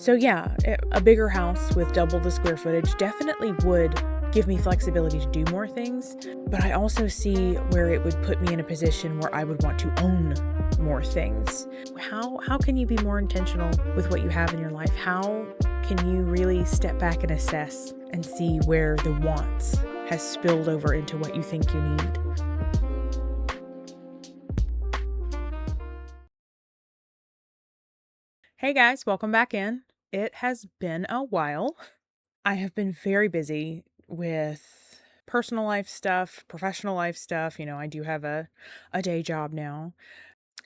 So yeah, a bigger house with double the square footage definitely would give me flexibility to do more things, but I also see where it would put me in a position where I would want to own more things. How can you be more intentional with what you have in your life? How can you really step back and assess and see where the wants has spilled over into what you think you need? Hey guys, welcome back in. It has been a while. I have been very busy with personal life stuff, professional life stuff. I do have a day job now.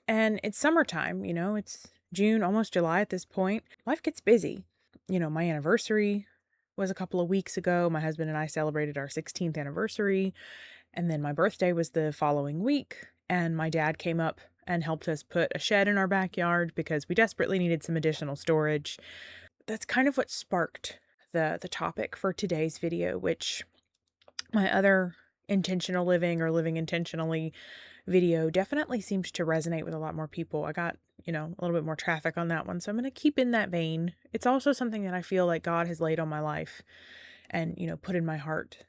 And it's summertime, it's June, almost July at this point. Life gets busy. My anniversary was a couple of weeks ago. My husband and I celebrated our 16th anniversary. And then my birthday was the following week. And my dad came up and helped us put a shed in our backyard because we desperately needed some additional storage. That's kind of what sparked the topic for today's video, which my other intentional living or living intentionally video definitely seemed to resonate with a lot more people. I got, a little bit more traffic on that one. So I'm going to keep in that vein. It's also something that I feel like God has laid on my life and, put in my heart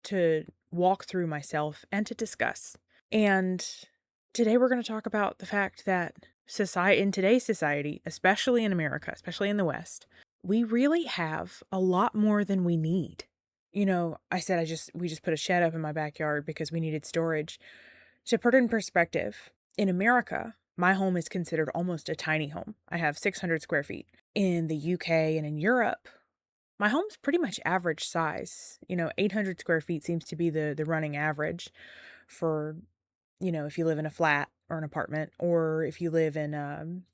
to walk through myself and to discuss. And today we're going to talk about the fact that in today's society, especially in America, especially in the West, we really have a lot more than we need. I said we just put a shed up in my backyard because we needed storage. To put it in perspective, in America, my home is considered almost a tiny home. I have 600 square feet. In the UK and in Europe, my home's pretty much average size. 800 square feet seems to be the running average for, if you live in a flat or an apartment, or if you live in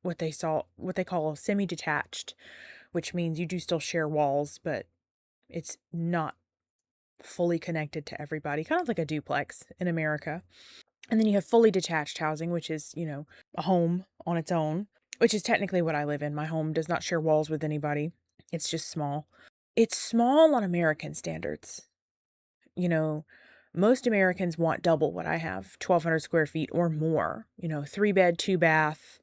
what they call semi-detached, which means you do still share walls, but it's not fully connected to everybody, kind of like a duplex in America. And then you have fully detached housing, which is, a home on its own, which is technically what I live in. My home does not share walls with anybody. It's just small. It's small on American standards. Most Americans want double what I have, 1,200 square feet or more, 3-bed, 2-bath,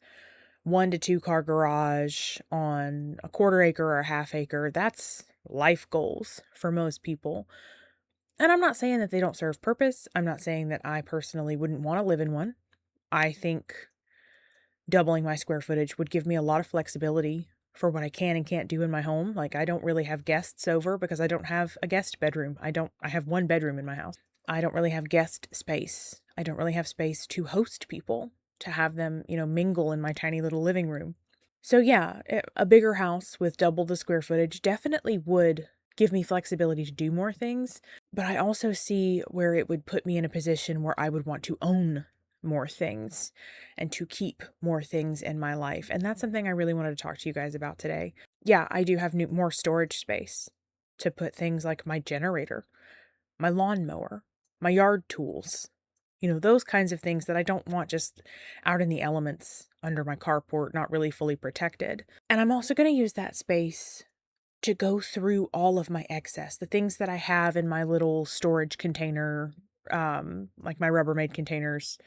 1 to 2 car garage on a quarter acre or a half acre. That's life goals for most people. And I'm not saying that they don't serve purpose. I'm not saying that I personally wouldn't want to live in one. I think doubling my square footage would give me a lot of flexibility for what I can and can't do in my home. Like, I don't really have guests over because I don't have a guest bedroom. I have one bedroom in my house. I don't really have guest space. I don't really have space to host people, to have them, mingle in my tiny little living room. So yeah, a bigger house with double the square footage definitely would give me flexibility to do more things, but I also see where it would put me in a position where I would want to own more things and to keep more things in my life. And that's something I really wanted to talk to you guys about today. Yeah, I do have more storage space to put things like my generator, my lawnmower, my yard tools, those kinds of things that I don't want just out in the elements under my carport, not really fully protected. And I'm also going to use that space to go through all of my excess, the things that I have in my little storage container, like my Rubbermaid containers,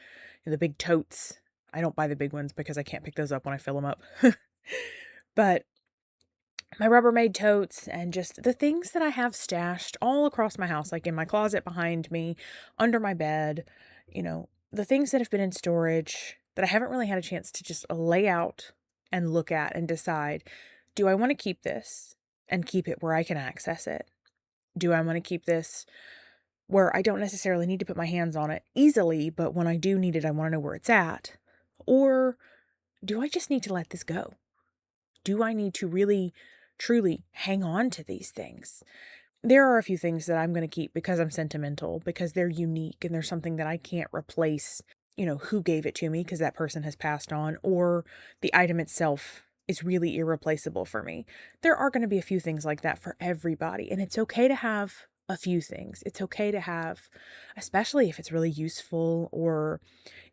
the big totes. I don't buy the big ones because I can't pick those up when I fill them up. But my Rubbermaid totes and just the things that I have stashed all across my house, like in my closet behind me, under my bed, the things that have been in storage that I haven't really had a chance to just lay out and look at and decide, do I want to keep this and keep it where I can access it? Do I want to keep this where I don't necessarily need to put my hands on it easily, but when I do need it, I want to know where it's at? Or do I just need to let this go? Do I need to really, truly hang on to these things? There are a few things that I'm going to keep because I'm sentimental, because they're unique and they're something that I can't replace, who gave it to me because that person has passed on, or the item itself is really irreplaceable for me. There are going to be a few things like that for everybody, and it's okay to have a few things. It's okay to have, especially if it's really useful or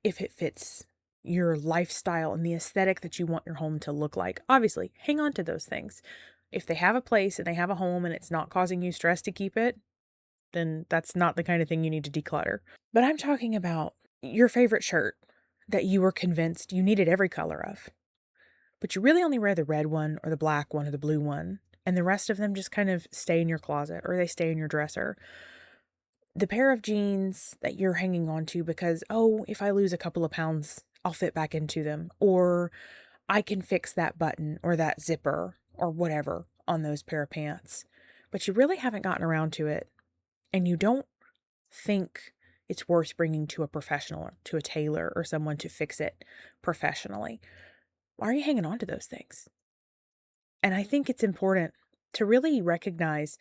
if it fits your lifestyle and the aesthetic that you want your home to look like. Obviously, hang on to those things. If they have a place and they have a home and it's not causing you stress to keep it, then that's not the kind of thing you need to declutter. But I'm talking about your favorite shirt that you were convinced you needed every color of, but you really only wear the red one or the black one or the blue one, and the rest of them just kind of stay in your closet or they stay in your dresser. The pair of jeans that you're hanging on to because, oh, if I lose a couple of pounds, I'll fit back into them, or I can fix that button or that zipper or whatever on those pair of pants. But you really haven't gotten around to it, and you don't think it's worth bringing to a professional, to a tailor or someone to fix it professionally. Why are you hanging on to those things? And I think it's important to really recognize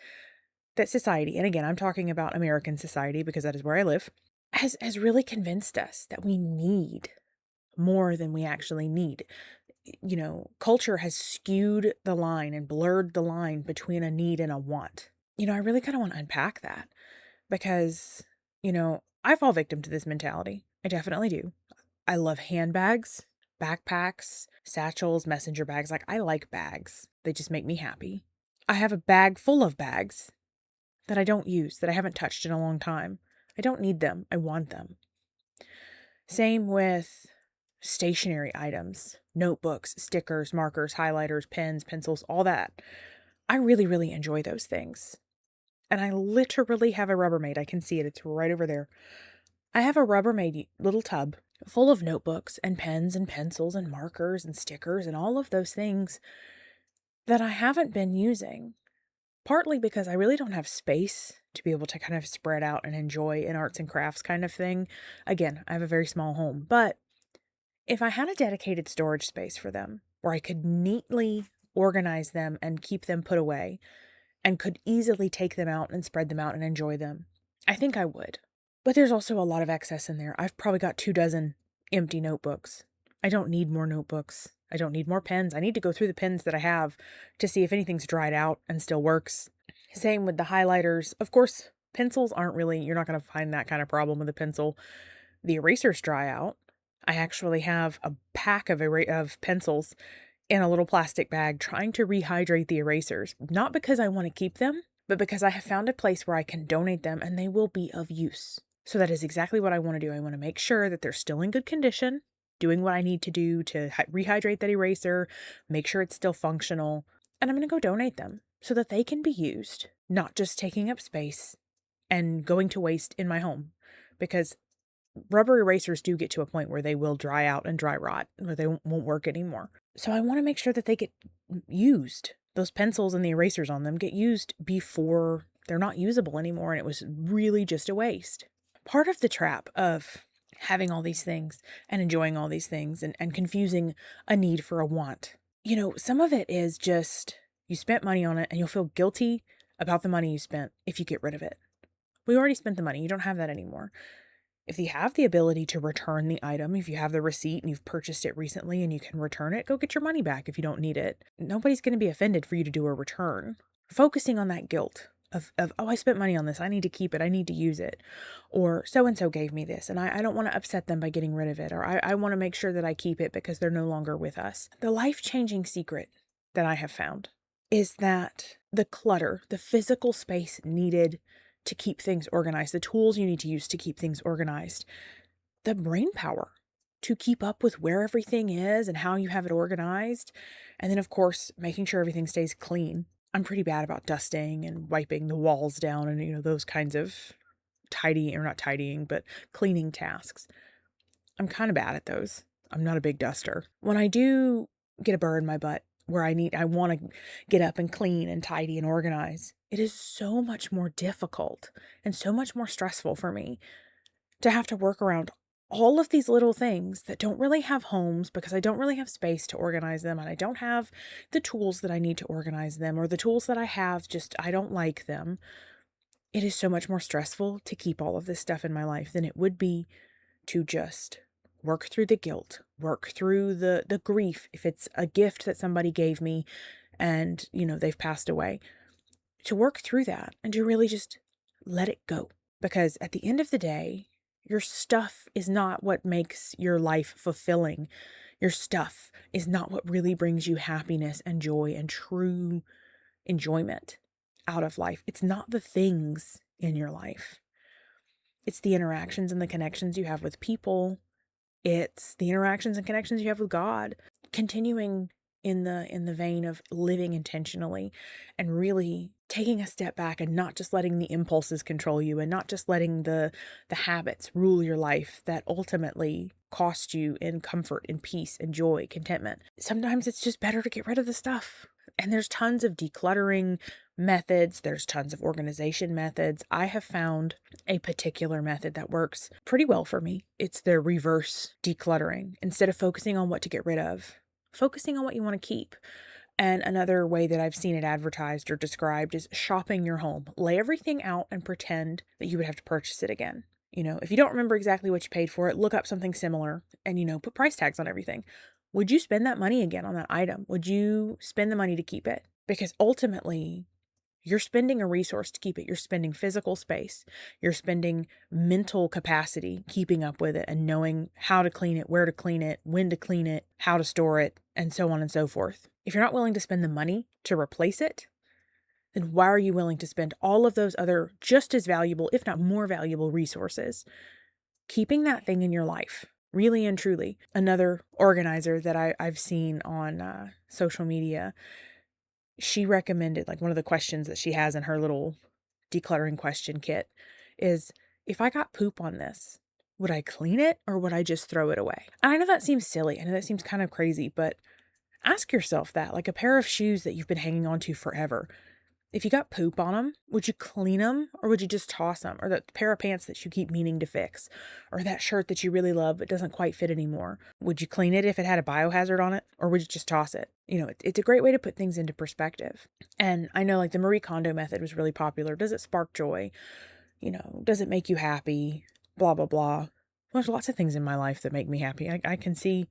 that society, and again, I'm talking about American society because that is where I live, has really convinced us that we need more than we actually need. Culture has skewed the line and blurred the line between a need and a want. I really kind of want to unpack that because, I fall victim to this mentality. I definitely do. I love handbags, backpacks, satchels, messenger bags. Like, I like bags. They just make me happy. I have a bag full of bags that I don't use, that I haven't touched in a long time. I don't need them. I want them. Same with stationery items, notebooks, stickers, markers, highlighters, pens, pencils, all that. I really, really enjoy those things. And I literally have a Rubbermaid. I can see it. It's right over there. I have a Rubbermaid little tub full of notebooks and pens and pencils and markers and stickers and all of those things that I haven't been using. Partly because I really don't have space to be able to kind of spread out and enjoy an arts and crafts kind of thing. Again, I have a very small home, but if I had a dedicated storage space for them where I could neatly organize them and keep them put away and could easily take them out and spread them out and enjoy them, I think I would. But there's also a lot of excess in there. I've probably got 24 empty notebooks. I don't need more notebooks. I don't need more pens. I need to go through the pens that I have to see if anything's dried out and still works. Same with the highlighters. Of course, pencils aren't really, you're not going to find that kind of problem with a pencil. The erasers dry out. I actually have a pack of pencils in a little plastic bag trying to rehydrate the erasers. Not because I want to keep them, but because I have found a place where I can donate them and they will be of use. So that is exactly what I want to do. I want to make sure that they're still in good condition, doing what I need to do to rehydrate that eraser, make sure it's still functional, and I'm going to go donate them so that they can be used, not just taking up space and going to waste in my home. Because rubber erasers do get to a point where they will dry out and dry rot, where they won't work anymore. So I want to make sure that they get used. Those pencils and the erasers on them get used before they're not usable anymore, and it was really just a waste. Part of the trap of having all these things and enjoying all these things and confusing a need for a want. Some of it is just you spent money on it and you'll feel guilty about the money you spent if you get rid of it. We already spent the money. You don't have that anymore. If you have the ability to return the item, if you have the receipt and you've purchased it recently and you can return it, go get your money back if you don't need it. Nobody's going to be offended for you to do a return. Focusing on that guilt of oh, I spent money on this. I need to keep it. I need to use it. Or so-and-so gave me this and I don't want to upset them by getting rid of it. Or I want to make sure that I keep it because they're no longer with us. The life-changing secret that I have found is that the clutter, the physical space needed to keep things organized, the tools you need to use to keep things organized, the brain power to keep up with where everything is and how you have it organized. And then, of course, making sure everything stays clean. I'm pretty bad about dusting and wiping the walls down and, those kinds of not tidying, but cleaning tasks. I'm kind of bad at those. I'm not a big duster. When I do get a burr in my butt where I want to get up and clean and tidy and organize, it is so much more difficult and so much more stressful for me to have to work around all of these little things that don't really have homes because I don't really have space to organize them and I don't have the tools that I need to organize them, or the tools that I have I don't like them. It is so much more stressful to keep all of this stuff in my life than it would be to just work through the guilt, work through the grief if it's a gift that somebody gave me and, they've passed away. To work through that and to really just let it go. Because at the end of the day, your stuff is not what makes your life fulfilling. Your stuff is not what really brings you happiness and joy and true enjoyment out of life. It's not the things in your life. It's the interactions and the connections you have with people. It's the interactions and connections you have with God. Continuing in the vein of living intentionally and really taking a step back and not just letting the impulses control you and not just letting the habits rule your life that ultimately cost you in comfort and peace and joy, contentment. Sometimes it's just better to get rid of the stuff. And there's tons of decluttering methods, there's tons of organization methods. I have found a particular method that works pretty well for me. It's the reverse decluttering. Instead of focusing on what to get rid of, focusing on what you want to keep. And another way that I've seen it advertised or described is shopping your home. Lay everything out and pretend that you would have to purchase it again. If you don't remember exactly what you paid for it, look up something similar and, put price tags on everything. Would you spend that money again on that item? Would you spend the money to keep it? Because ultimately, you're spending a resource to keep it. You're spending physical space. You're spending mental capacity keeping up with it and knowing how to clean it, where to clean it, when to clean it, how to store it, and so on and so forth. If you're not willing to spend the money to replace it, then why are you willing to spend all of those other just as valuable, if not more valuable resources, keeping that thing in your life? Really and truly. Another organizer that I've seen on social media, she recommended, like, one of the questions that she has in her little decluttering question kit is, if I got poop on this, would I clean it or would I just throw it away? And I know that seems silly. I know that seems kind of crazy, but ask yourself that, like a pair of shoes that you've been hanging on to forever. If you got poop on them, would you clean them or would you just toss them? Or that pair of pants that you keep meaning to fix? Or that shirt that you really love but doesn't quite fit anymore? Would you clean it if it had a biohazard on it? Or would you just toss it? It's a great way to put things into perspective. And I know, like, the Marie Kondo method was really popular. Does it spark joy? Does it make you happy? Blah, blah, blah. There's lots of things in my life that make me happy. I can see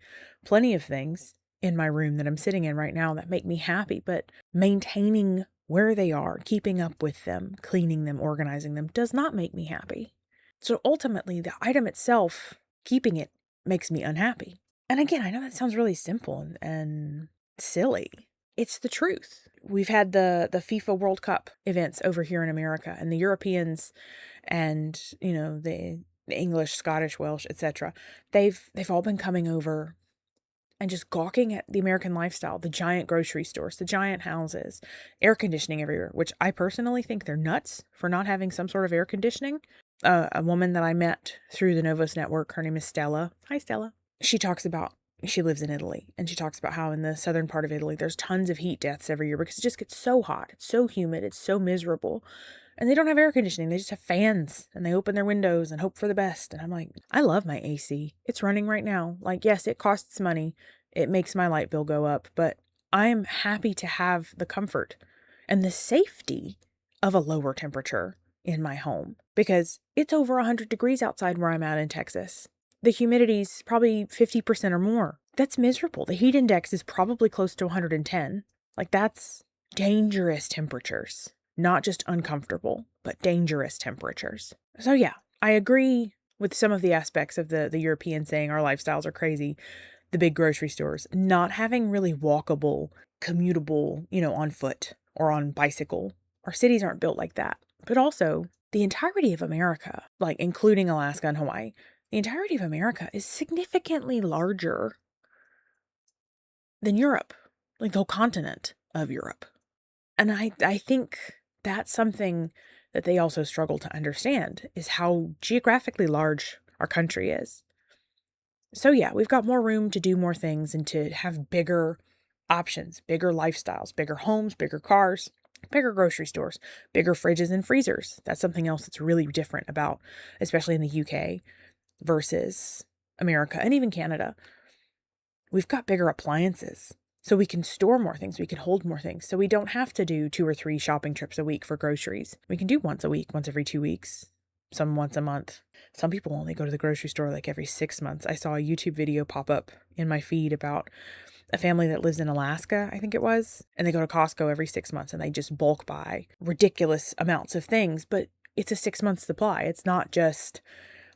plenty of things in my room that I'm sitting in right now that make me happy, but maintaining where they are, keeping up with them, cleaning them, organizing them does not make me happy. So ultimately, the item itself, keeping it, makes me unhappy. And again, I know that sounds really simple and silly. It's the truth. We've had the FIFA World Cup events over here in America, and the Europeans and, the English, Scottish, Welsh, etc. They've all been coming over and just gawking at the American lifestyle, the giant grocery stores, the giant houses, air conditioning everywhere, which I personally think they're nuts for not having some sort of air conditioning. A woman that I met through the Novos Network, her name is Stella. Hi, Stella. She lives in Italy, and she talks about how in the southern part of Italy, there's tons of heat deaths every year because it just gets so hot. It's so humid. It's so miserable. And they don't have air conditioning. They just have fans, and they open their windows and hope for the best. And I'm like, I love my AC. It's running right now. Like, yes, it costs money. It makes my light bill go up, but I'm happy to have the comfort and the safety of a lower temperature in my home because it's over 100 degrees outside where I'm at in Texas. The humidity's probably 50% or more. That's miserable. The heat index is probably close to 110. Like, that's dangerous temperatures. Not just uncomfortable, but dangerous temperatures. So yeah, I agree with some of the aspects of the European saying our lifestyles are crazy. The big grocery stores, not having really walkable, commutable, on foot or on bicycle. Our cities aren't built like that. But also, the entirety of America, like including Alaska and Hawaii, the entirety of America is significantly larger than Europe, like the whole continent of Europe. And I think that's something that they also struggle to understand, is how geographically large our country is. So yeah, we've got more room to do more things and to have bigger options, bigger lifestyles, bigger homes, bigger cars, bigger grocery stores, bigger fridges and freezers. That's something else that's really different about, especially in the UK versus America and even Canada. We've got bigger appliances, so we can store more things, we can hold more things. So we don't have to do 2 or 3 shopping trips a week for groceries. We can do once a week, once every 2 weeks, some once a month. Some people only go to the grocery store like every 6 months. I saw a YouTube video pop up in my feed about a family that lives in Alaska, I think it was, and they go to Costco every 6 months and they just bulk buy ridiculous amounts of things, but it's a 6-month supply. It's not just,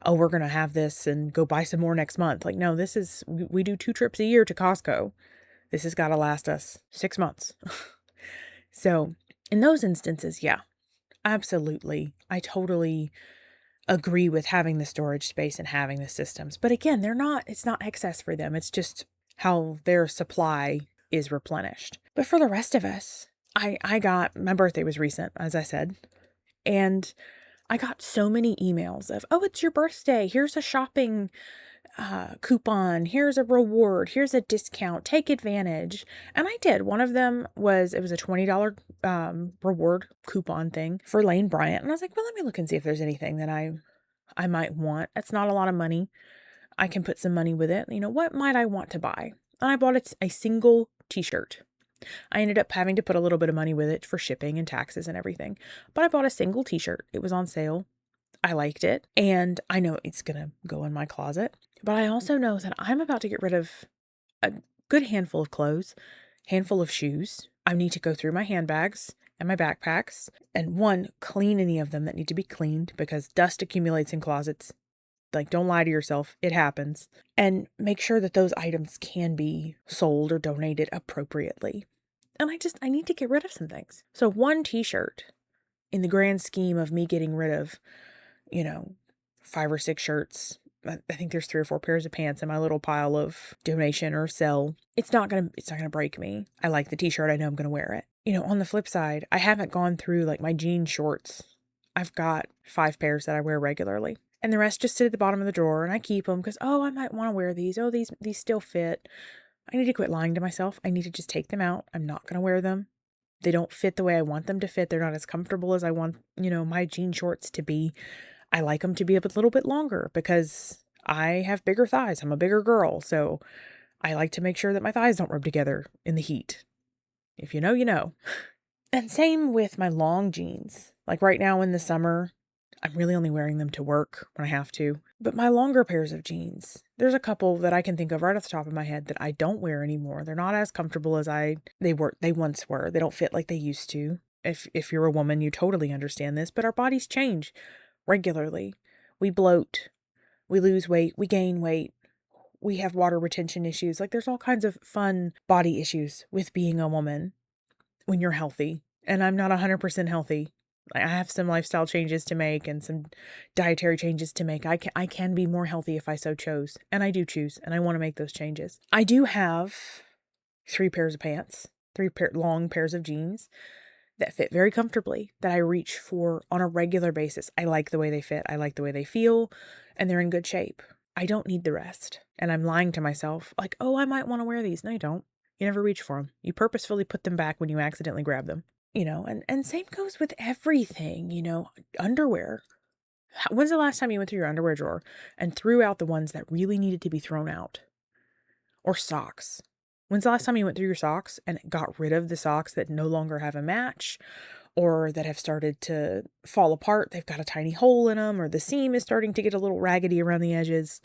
oh, we're going to have this and go buy some more next month. Like, no, we do 2 trips a year to Costco. This has got to last us 6 months. So in those instances, yeah, absolutely. I totally agree with having the storage space and having the systems. But again, it's not excess for them. It's just how their supply is replenished. But for the rest of us, my birthday was recent, as I said, and I got so many emails of, oh, it's your birthday. Here's a shopping coupon. Here's a reward. Here's a discount. Take advantage. And I did. One of them was, it was a $20 reward coupon thing for Lane Bryant. And I was like, well, let me look and see if there's anything that I might want. That's not a lot of money. I can put some money with it. What might I want to buy? And I bought a single t-shirt. I ended up having to put a little bit of money with it for shipping and taxes and everything. But I bought a single t-shirt. It was on sale. I liked it. And I know it's going to go in my closet. But I also know that I'm about to get rid of a good handful of clothes, handful of shoes. I need to go through my handbags and my backpacks and clean any of them that need to be cleaned because dust accumulates in closets. Like, don't lie to yourself. It happens. And make sure that those items can be sold or donated appropriately. And I need to get rid of some things. So one t-shirt in the grand scheme of me getting rid of, 5 or 6 shirts. I think there's 3 or 4 pairs of pants in my little pile of donation or sell. It's not going to break me. I like the t-shirt. I know I'm going to wear it. On the flip side, I haven't gone through like my jean shorts. I've got 5 pairs that I wear regularly. And the rest just sit at the bottom of the drawer and I keep them because, I might want to wear these. Oh, these still fit. I need to quit lying to myself. I need to just take them out. I'm not going to wear them. They don't fit the way I want them to fit. They're not as comfortable as I want, my jean shorts to be. I like them to be a little bit longer because I have bigger thighs. I'm a bigger girl. So I like to make sure that my thighs don't rub together in the heat. If you know, you know. And same with my long jeans. Like right now in the summer, I'm really only wearing them to work when I have to. But my longer pairs of jeans, there's a couple that I can think of right off the top of my head that I don't wear anymore. They're not as comfortable as they once were. They don't fit like they used to. If you're a woman, you totally understand this, but our bodies change regularly. We bloat, we lose weight, we gain weight. We have water retention issues. Like there's all kinds of fun body issues with being a woman when you're healthy. And I'm not 100% healthy. I have some lifestyle changes to make and some dietary changes to make. I can be more healthy if I so chose. And I do choose. And I want to make those changes. I do have 3 pairs of pants, long pairs of jeans that fit very comfortably that I reach for on a regular basis. I like the way they fit. I like the way they feel. And they're in good shape. I don't need the rest. And I'm lying to myself like, I might want to wear these. No, you don't. You never reach for them. You purposefully put them back when you accidentally grab them. And same goes with everything, underwear. When's the last time you went through your underwear drawer and threw out the ones that really needed to be thrown out? Or socks. When's the last time you went through your socks and got rid of the socks that no longer have a match or that have started to fall apart? They've got a tiny hole in them or the seam is starting to get a little raggedy around the edges.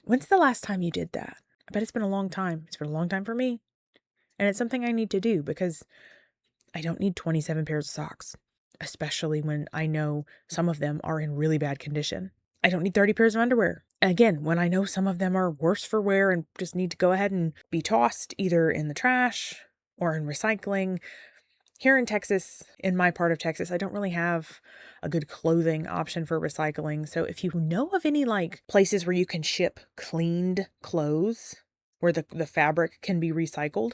When's the last time you did that? I bet it's been a long time. It's been a long time for me. And it's something I need to do because I don't need 27 pairs of socks, especially when I know some of them are in really bad condition. I don't need 30 pairs of underwear. Again, when I know some of them are worse for wear and just need to go ahead and be tossed either in the trash or in recycling. Here in Texas, in my part of Texas, I don't really have a good clothing option for recycling. So if you know of any places where you can ship cleaned clothes where the fabric can be recycled,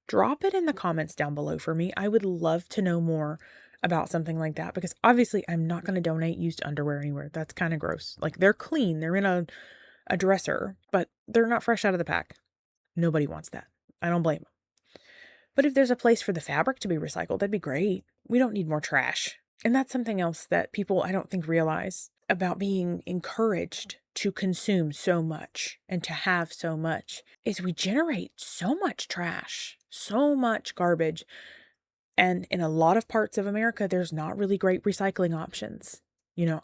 drop it in the comments down below for me. I would love to know more about something like that because obviously I'm not going to donate used underwear anywhere. That's kind of gross. Like they're clean. They're in a dresser, but they're not fresh out of the pack. Nobody wants that. I don't blame them. But if there's a place for the fabric to be recycled, that'd be great. We don't need more trash. And that's something else that people I don't think realize about being encouraged to consume so much and to have so much is we generate so much trash, so much garbage. And in a lot of parts of America, there's not really great recycling options.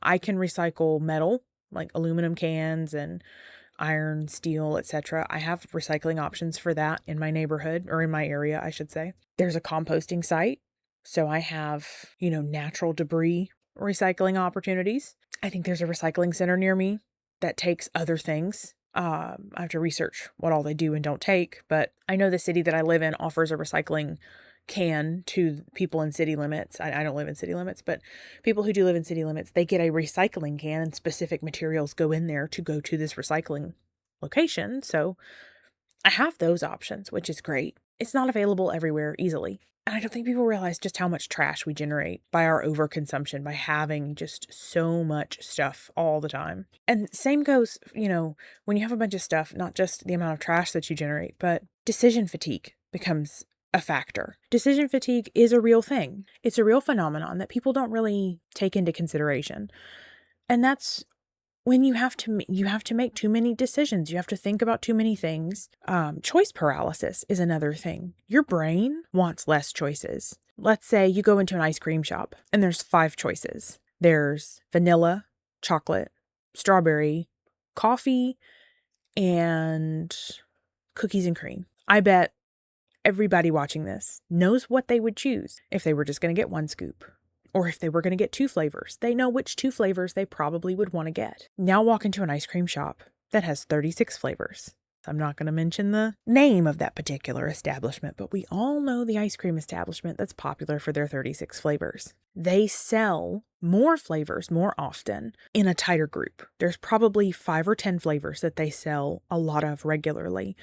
I can recycle metal, like aluminum cans and iron, steel, etc. I have recycling options for that in my neighborhood or in my area, I should say. There's a composting site. So I have, natural debris recycling opportunities. I think there's a recycling center near me that takes other things. I have to research what all they do and don't take, but I know the city that I live in offers a recycling can to people in city limits. I don't live in city limits, but people who do live in city limits, they get a recycling can and specific materials go in there to go to this recycling location. So I have those options, which is great. it's not available everywhere easily. And I don't think people realize just how much trash we generate by our overconsumption, by having just so much stuff all the time. And same goes, when you have a bunch of stuff, not just the amount of trash that you generate, but decision fatigue becomes a factor. Decision fatigue is a real thing. It's a real phenomenon that people don't really take into consideration. And that's when you have to make too many decisions. You have to think about too many things. Choice paralysis is another thing. Your brain wants less choices. Let's say you go into an ice cream shop and there's 5 choices. There's vanilla, chocolate, strawberry, coffee, and cookies and cream. I bet everybody watching this knows what they would choose if they were just going to get 1 scoop. Or if they were going to get 2 flavors, they know which 2 flavors they probably would want to get. Now walk into an ice cream shop that has 36 flavors. I'm not going to mention the name of that particular establishment, but we all know the ice cream establishment that's popular for their 36 flavors. They sell more flavors more often in a tighter group. There's probably 5 or 10 flavors that they sell a lot of regularly.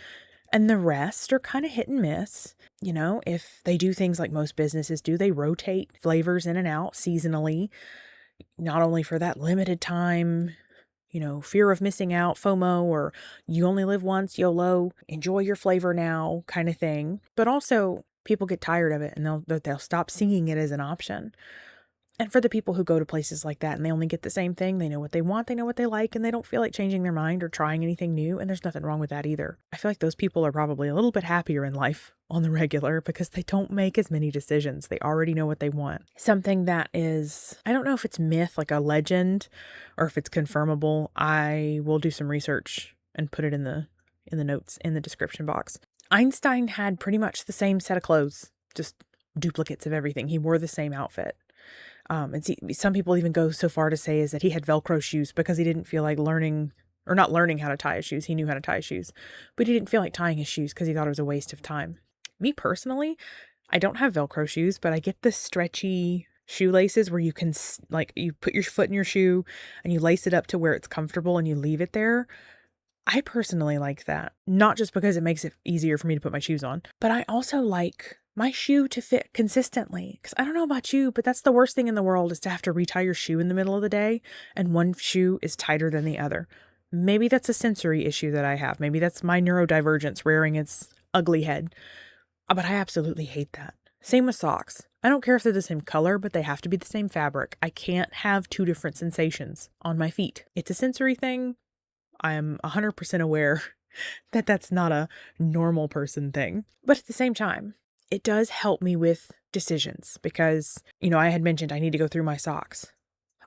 And the rest are kind of hit and miss. If they do things like most businesses do, they rotate flavors in and out seasonally, not only for that limited time, fear of missing out, FOMO, or you only live once, YOLO, enjoy your flavor now kind of thing. But also people get tired of it and they'll stop seeing it as an option. And for the people who go to places like that and they only get the same thing, they know what they want, they know what they like, and they don't feel like changing their mind or trying anything new. And there's nothing wrong with that either. I feel like those people are probably a little bit happier in life on the regular because they don't make as many decisions. They already know what they want. Something that is, I don't know if it's myth, like a legend, or if it's confirmable. I will do some research and put it in the notes in the description box. Einstein had pretty much the same set of clothes, just duplicates of everything. He wore the same outfit. And see, some people even go so far to say is that he had Velcro shoes because he didn't feel like learning or not learning how to tie his shoes. He knew how to tie his shoes, but he didn't feel like tying his shoes because he thought it was a waste of time. Me personally, I don't have Velcro shoes, but I get the stretchy shoelaces where you can you put your foot in your shoe and you lace it up to where it's comfortable and you leave it there. I personally like that, not just because it makes it easier for me to put my shoes on, but I also like my shoe to fit consistently. Because I don't know about you, but that's the worst thing in the world is to have to retie your shoe in the middle of the day and one shoe is tighter than the other. Maybe that's a sensory issue that I have. Maybe that's my neurodivergence rearing its ugly head. But I absolutely hate that. Same with socks. I don't care if they're the same color, but they have to be the same fabric. I can't have 2 different sensations on my feet. It's a sensory thing. I am 100% aware that that's not a normal person thing. But at the same time, it does help me with decisions because, I had mentioned I need to go through my socks.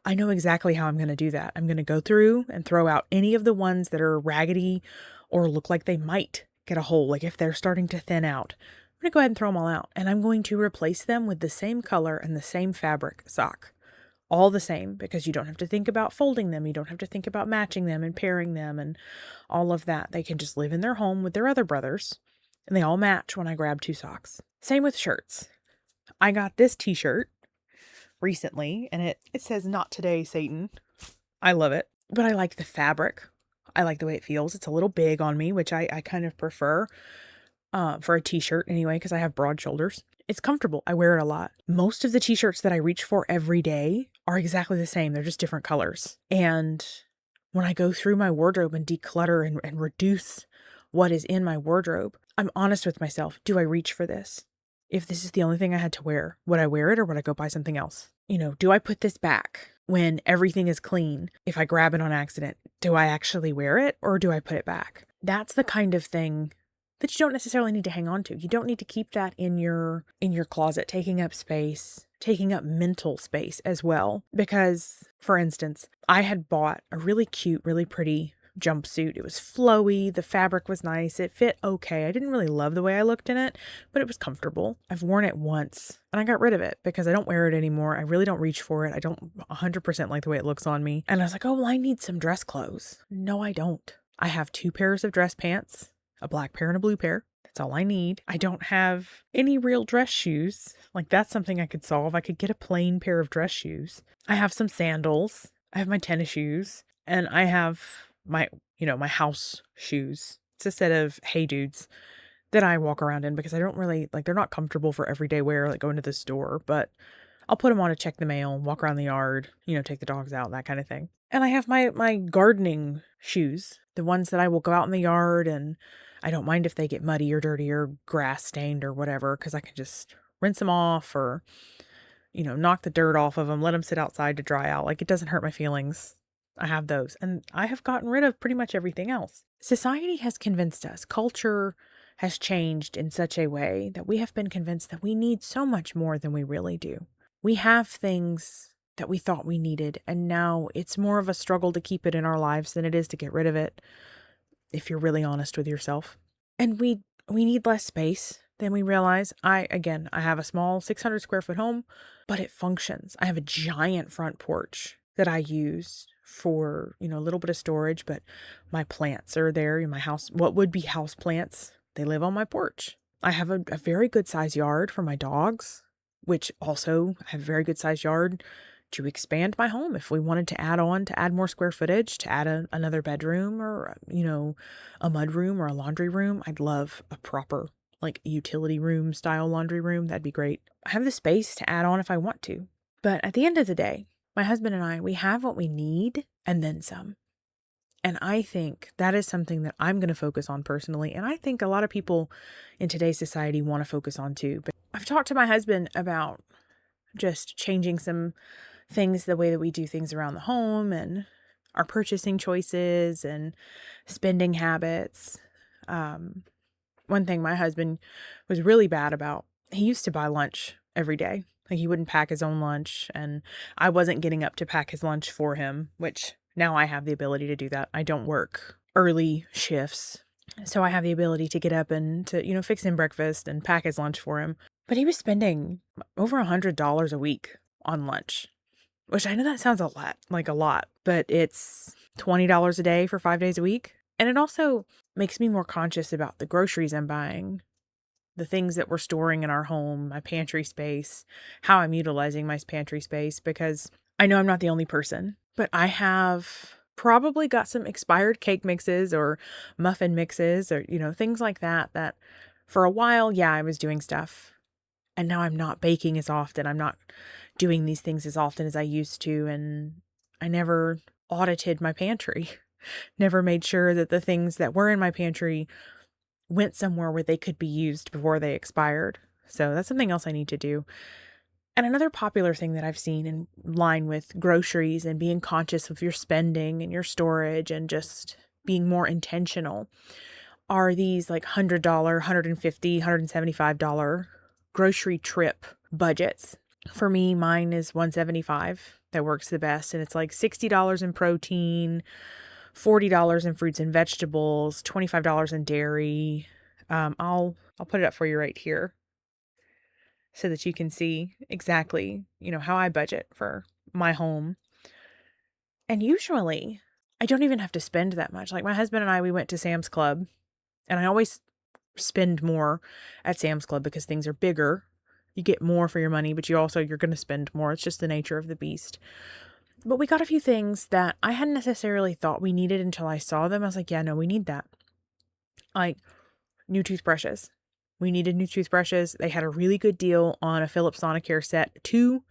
I know exactly how I'm going to do that. I'm going to go through and throw out any of the ones that are raggedy or look like they might get a hole. Like if they're starting to thin out, I'm going to go ahead and throw them all out. And I'm going to replace them with the same color and the same fabric sock. All the same, because you don't have to think about folding them. You don't have to think about matching them and pairing them and all of that. They can just live in their home with their other brothers and they all match when I grab 2 socks. Same with shirts. I got this t-shirt recently and it says "Not today, Satan." I love it, but I like the fabric. I like the way it feels. It's a little big on me, which I kind of prefer for a t-shirt anyway, because I have broad shoulders. It's comfortable. I wear it a lot. Most of the t-shirts that I reach for every day are exactly the same. They're just different colors. And when I go through my wardrobe and declutter and reduce what is in my wardrobe, I'm honest with myself. Do I reach for this? If this is the only thing I had to wear, would I wear it or would I go buy something else? Do I put this back when everything is clean? If I grab it on accident, do I actually wear it or do I put it back? That's the kind of thing that you don't necessarily need to hang on to. You don't need to keep that in your closet, taking up space, taking up mental space as well. Because, for instance, I had bought a really cute, really pretty jumpsuit. It was flowy. The fabric was nice. It fit okay. I didn't really love the way I looked in it, but it was comfortable. I've worn it once and I got rid of it because I don't wear it anymore. I really don't reach for it. I don't 100% like the way it looks on me. And I was like, oh, well, I need some dress clothes. No, I don't. I have 2 pairs of dress pants, a black pair and a blue pair. That's all I need. I don't have any real dress shoes. Like that's something I could solve. I could get a plain pair of dress shoes. I have some sandals. I have my tennis shoes and I have my house shoes. It's a set of Hey Dudes that I walk around in because I don't really like, they're not comfortable for everyday wear, like going to the store, but I'll put them on to check the mail, walk around the yard, take the dogs out, that kind of thing. And I have my gardening shoes, the ones that I will go out in the yard, and I don't mind if they get muddy or dirty or grass stained or whatever, because I can just rinse them off or, knock the dirt off of them, let them sit outside to dry out. Like, it doesn't hurt my feelings. I have those, and I have gotten rid of pretty much everything else. Society has convinced us, culture has changed in such a way that we have been convinced that we need so much more than we really do. We have things that we thought we needed, and now it's more of a struggle to keep it in our lives than it is to get rid of it, if you're really honest with yourself. And we need less space than we realize. I have a small 600 square foot home, but it functions. I have a giant front porch that I use for, a little bit of storage, but my plants are there in my house. What would be house plants? They live on my porch. I have a very good size yard for my dogs, which also I have a very good size yard to expand my home if we wanted to add more square footage, to add another bedroom or, a mud room or a laundry room. I'd love a proper like utility room style laundry room. That'd be great. I have the space to add on if I want to. But at the end of the day, my husband and I, we have what we need and then some. And I think that is something that I'm going to focus on personally. And I think a lot of people in today's society want to focus on too. But I've talked to my husband about just changing some things, the way that we do things around the home and our purchasing choices and spending habits. One thing my husband was really bad about, he used to buy lunch every day. Like, he wouldn't pack his own lunch, and I wasn't getting up to pack his lunch for him, which now I have the ability to do that. I don't work early shifts, so I have the ability to get up and to, fix him breakfast and pack his lunch for him. But he was spending over $100 a week on lunch, which I know that sounds a lot, but it's $20 a day for 5 days a week. And it also makes me more conscious about the groceries I'm buying, the things that we're storing in our home, my pantry space, how I'm utilizing my pantry space, because I know I'm not the only person, but I have probably got some expired cake mixes or muffin mixes or, things like that for a while, I was doing stuff. And now I'm not baking as often. I'm not doing these things as often as I used to. And I never audited my pantry, never made sure that the things that were in my pantry went somewhere where they could be used before they expired. So that's something else I need to do. And another popular thing that I've seen in line with groceries and being conscious of your spending and your storage and just being more intentional are these like $100, $150, $175 grocery trip budgets. For me, mine is $175 that works the best. And it's like $60 in protein, $40 in fruits and vegetables, $25 in dairy. I'll put it up for you right here so that you can see exactly, how I budget for my home. And usually I don't even have to spend that much. Like, my husband and I, we went to Sam's Club, and I always spend more at Sam's Club because things are bigger. You get more for your money, but you're going to spend more. It's just the nature of the beast. But we got a few things that I hadn't necessarily thought we needed until I saw them. I was like, yeah, no, we need that. Like, new toothbrushes. We needed new toothbrushes. They had a really good deal on a Philips Sonicare set, 2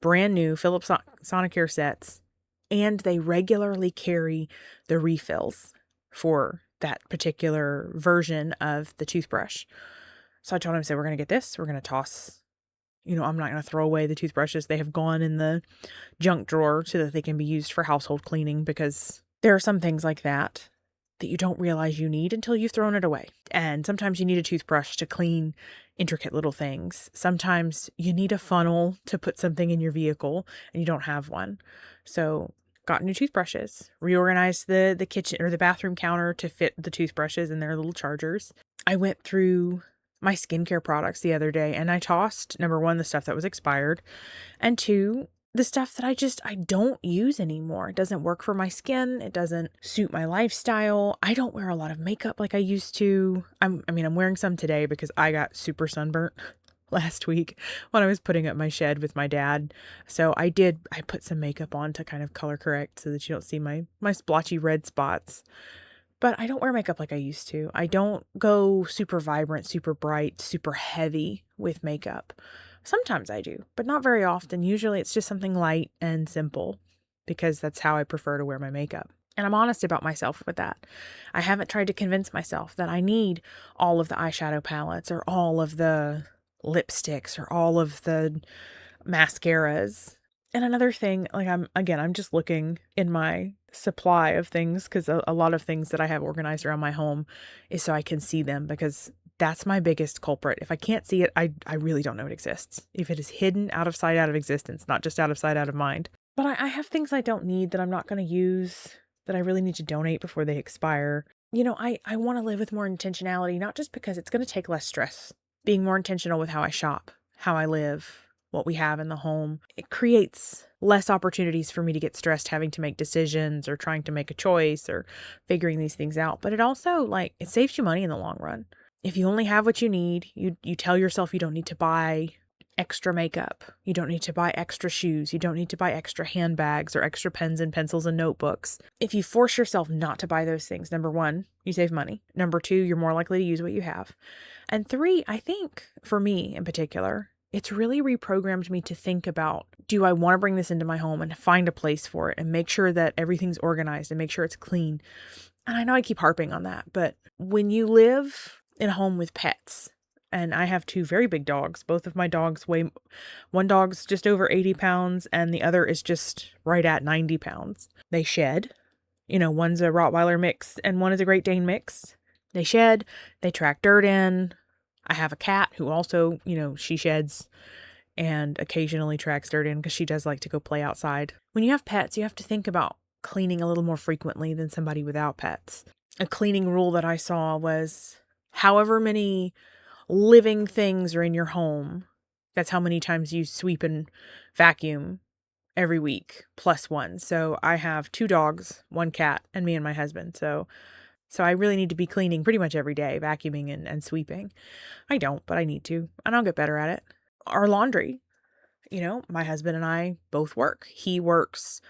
brand new Philips Sonicare sets, and they regularly carry the refills for that particular version of the toothbrush. So I told him, we're going to get this. We're going to toss, I'm not going to throw away the toothbrushes. They have gone in the junk drawer so that they can be used for household cleaning, because there are some things like that you don't realize you need until you've thrown it away. And sometimes you need a toothbrush to clean intricate little things. Sometimes you need a funnel to put something in your vehicle and you don't have one. So got new toothbrushes, reorganized the kitchen or the bathroom counter to fit the toothbrushes and their little chargers. I went through my skincare products the other day and I tossed, number 1, the stuff that was expired, and 2, the stuff that I don't use anymore. It doesn't work for my skin. It doesn't suit my lifestyle. I don't wear a lot of makeup like I used to. I'm wearing some today because I got super sunburnt last week when I was putting up my shed with my dad. So I put some makeup on to kind of color correct so that you don't see my splotchy red spots. But I don't wear makeup like I used to. I don't go super vibrant, super bright, super heavy with makeup. Sometimes I do, but not very often. Usually it's just something light and simple because that's how I prefer to wear my makeup. And I'm honest about myself with that. I haven't tried to convince myself that I need all of the eyeshadow palettes or all of the lipsticks or all of the mascaras. And another thing, like I'm just looking in my supply of things because a lot of things that I have organized around my home is so I can see them because that's my biggest culprit. If I can't see it, I really don't know it exists. If it is hidden out of sight, out of existence, not just out of sight, out of mind. But I have things I don't need that I'm not going to use that I really need to donate before they expire. I want to live with more intentionality, not just because it's going to take less stress. Being more intentional with how I shop, how I live, what we have in the home. It creates less opportunities for me to get stressed having to make decisions or trying to make a choice or figuring these things out. But it also it saves you money in the long run. If you only have what you need, you tell yourself you don't need to buy extra makeup. You don't need to buy extra shoes. You don't need to buy extra handbags or extra pens and pencils and notebooks. If you force yourself not to buy those things, number one, you save money. Number two, you're more likely to use what you have. And three, I think for me in particular, it's really reprogrammed me to think about, do I want to bring this into my home and find a place for it and make sure that everything's organized and make sure it's clean? And I know I keep harping on that, but when you live in a home with pets, and I have two very big dogs, both of my dogs one dog's just over 80 pounds and the other is just right at 90 pounds. They shed. One's a Rottweiler mix and one is a Great Dane mix. They shed, they track dirt in. I have a cat who also, she sheds and occasionally tracks dirt in because she does like to go play outside. When you have pets, you have to think about cleaning a little more frequently than somebody without pets. A cleaning rule that I saw was however many living things are in your home, that's how many times you sweep and vacuum every week, plus one. So I have 2 dogs, 1 cat, and me and my husband. So I really need to be cleaning pretty much every day, vacuuming and sweeping. I don't, but I need to, and I'll get better at it. Our laundry, my husband and I both work. He works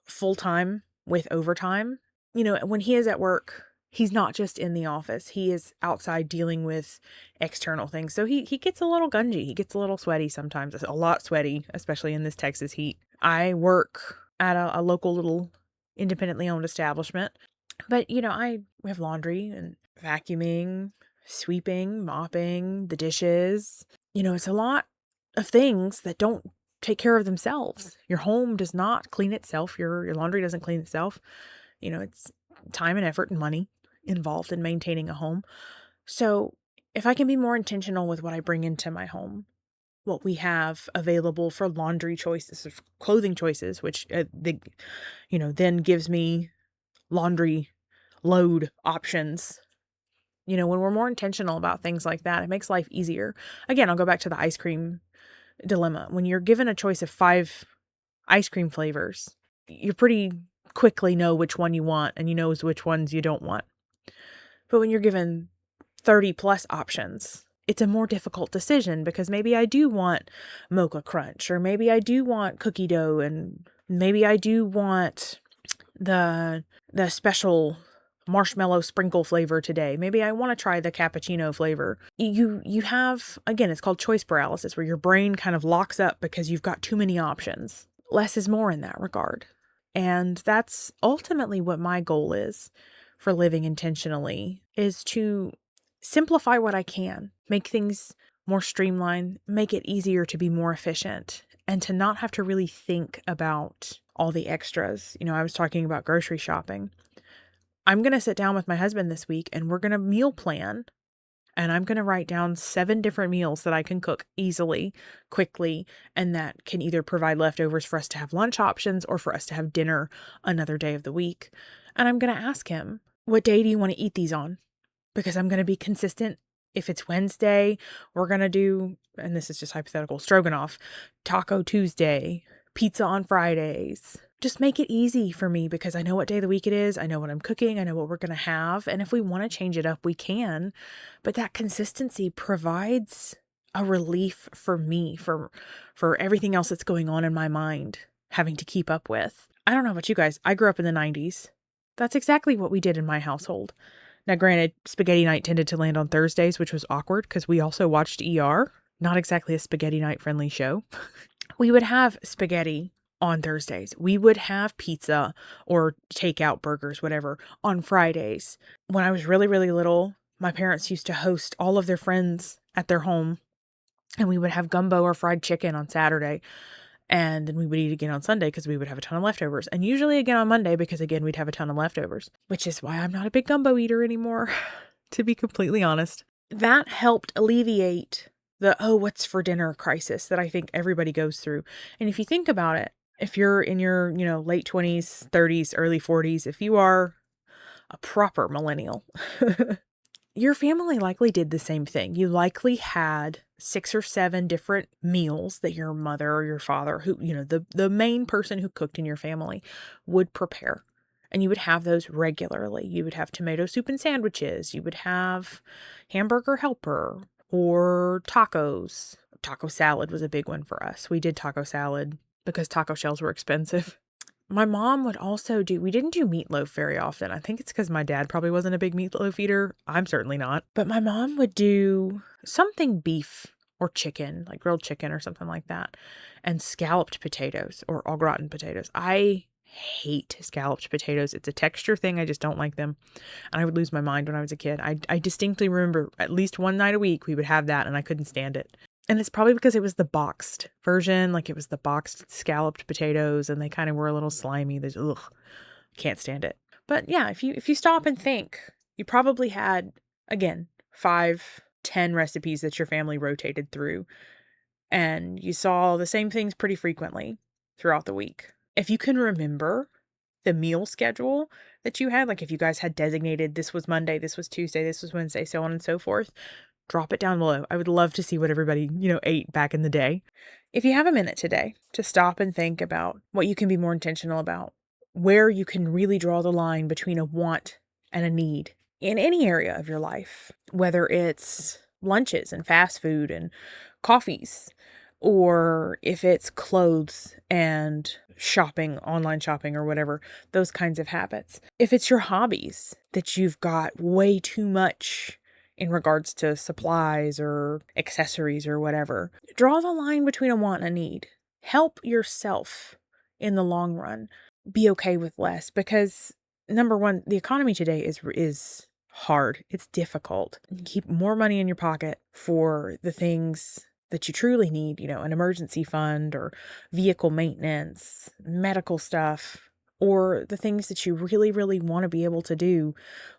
full time with overtime. When he is at work, he's not just in the office. He is outside dealing with external things. So he gets a little gungy. He gets a little sweaty sometimes, a lot sweaty, especially in this Texas heat. I work at a local little independently owned establishment. But, we have laundry and vacuuming, sweeping, mopping, the dishes. It's a lot of things that don't take care of themselves. Your home does not clean itself. Your laundry doesn't clean itself. It's time and effort and money involved in maintaining a home. So if I can be more intentional with what I bring into my home, what we have available for laundry choices, of clothing choices, which then gives me laundry load options. When we're more intentional about things like that, it makes life easier. Again, I'll go back to the ice cream dilemma. When you're given a choice of 5 ice cream flavors, you pretty quickly know which one you want and you know which ones you don't want. But when you're given 30 plus options, it's a more difficult decision because maybe I do want mocha crunch, or maybe I do want cookie dough, and maybe I do want the special marshmallow sprinkle flavor today. Maybe I want to try the cappuccino flavor. You have, again, it's called choice paralysis, where your brain kind of locks up because you've got too many options. Less is more in that regard. And that's ultimately what my goal is for living intentionally, is to simplify what I can, make things more streamlined, make it easier to be more efficient, and to not have to really think about all the extras. I was talking about grocery shopping. I'm going to sit down with my husband this week and we're going to meal plan, and I'm going to write down 7 different meals that I can cook easily, quickly, and that can either provide leftovers for us to have lunch options or for us to have dinner another day of the week. And I'm going to ask him, what day do you want to eat these on? Because I'm going to be consistent. If it's Wednesday, we're going to do, and this is just hypothetical, stroganoff, Taco Tuesday, pizza on Fridays. Just make it easy for me because I know what day of the week it is. I know what I'm cooking. I know what we're going to have. And if we want to change it up, we can. But that consistency provides a relief for me, for everything else that's going on in my mind, having to keep up with. I don't know about you guys. I grew up in the 90s. That's exactly what we did in my household. Now, granted, spaghetti night tended to land on Thursdays, which was awkward because we also watched ER. Not exactly a spaghetti night friendly show. We would have spaghetti on Thursdays. We would have pizza or takeout burgers, whatever, on Fridays. When I was really, really little, my parents used to host all of their friends at their home, and we would have gumbo or fried chicken on Saturday. And then we would eat again on Sunday because we would have a ton of leftovers. And usually again on Monday because, again, we'd have a ton of leftovers. Which is why I'm not a big gumbo eater anymore, to be completely honest. That helped alleviate the, oh, what's for dinner crisis that I think everybody goes through. And if you think about it, if you're in your, late 20s, 30s, early 40s, if you are a proper millennial, your family likely did the same thing. You likely had 6 or 7 different meals that your mother or your father, who, the main person who cooked in your family, would prepare. And you would have those regularly. You would have tomato soup and sandwiches. You would have hamburger helper or tacos. Taco salad was a big one for us. We did taco salad because taco shells were expensive. My mom would also we didn't do meatloaf very often. I think it's because my dad probably wasn't a big meatloaf eater. I'm certainly not. But my mom would do something beef or chicken, like grilled chicken or something like that, and scalloped potatoes or au gratin potatoes. I hate scalloped potatoes. It's a texture thing. I just don't like them. And I would lose my mind when I was a kid. I distinctly remember at least one night a week we would have that and I couldn't stand it. And it's probably because it was the boxed version, like it was the boxed scalloped potatoes, and they kind of were a little slimy. Can't stand it. But yeah, if you stop and think, you probably had, again, 5, 10 recipes that your family rotated through, and you saw the same things pretty frequently throughout the week. If you can remember the meal schedule that you had, like if you guys had designated this was Monday, this was Tuesday, this was Wednesday, so on and so forth, drop it down below. I would love to see what everybody, ate back in the day. If you have a minute today to stop and think about what you can be more intentional about, where you can really draw the line between a want and a need in any area of your life, whether it's lunches and fast food and coffees, or if it's clothes and shopping, online shopping or whatever, those kinds of habits. If it's your hobbies that you've got way too much in regards to supplies or accessories or whatever, draw the line between a want and a need. Help yourself in the long run. Be okay with less because, number one, the economy today is hard. It's difficult. Keep more money in your pocket for the things that you truly need, an emergency fund or vehicle maintenance, medical stuff, or the things that you really, really want to be able to do,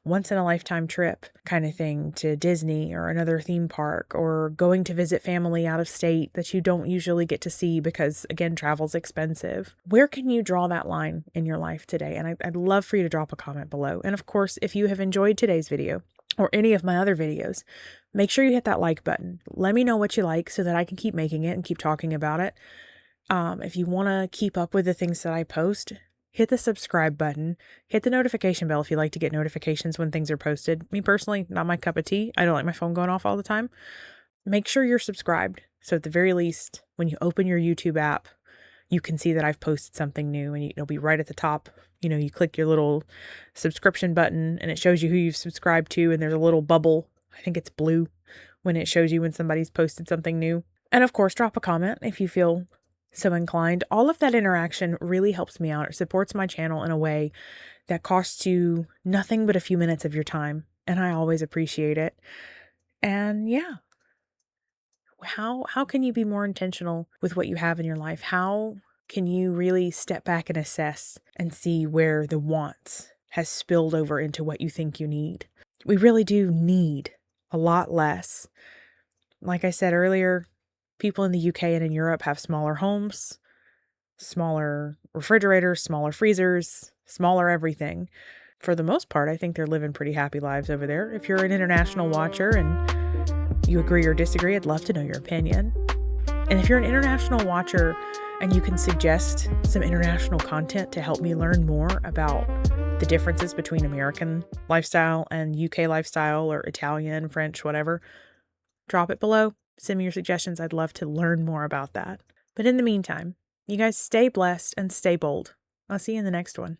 once in a lifetime trip kind of thing, to Disney or another theme park, or going to visit family out of state that you don't usually get to see because, again, travel's expensive. Where can you draw that line in your life today? And I'd love for you to drop a comment below. And of course, if you have enjoyed today's video or any of my other videos, make sure you hit that like button. Let me know what you like so that I can keep making it and keep talking about it. If you want to keep up with the things that I post, hit the subscribe button, hit the notification bell if you like to get notifications when things are posted. Me personally, not my cup of tea. I don't like my phone going off all the time. Make sure you're subscribed. So at the very least, when you open your YouTube app, you can see that I've posted something new and it'll be right at the top. You click your little subscription button and it shows you who you've subscribed to, and there's a little bubble. I think it's blue when it shows you when somebody's posted something new. And of course, drop a comment if you feel so inclined. All of that interaction really helps me out. It supports my channel in a way that costs you nothing but a few minutes of your time, and I always appreciate it. And yeah, how can you be more intentional with what you have in your life? How can you really step back and assess and see where the wants has spilled over into what you think you need? We really do need a lot less. Like I said earlier, people in the UK and in Europe have smaller homes, smaller refrigerators, smaller freezers, smaller everything. For the most part, I think they're living pretty happy lives over there. If you're an international watcher and you agree or disagree, I'd love to know your opinion. And if you're an international watcher and you can suggest some international content to help me learn more about the differences between American lifestyle and UK lifestyle, or Italian, French, whatever, drop it below. Send me your suggestions. I'd love to learn more about that. But in the meantime, you guys stay blessed and stay bold. I'll see you in the next one.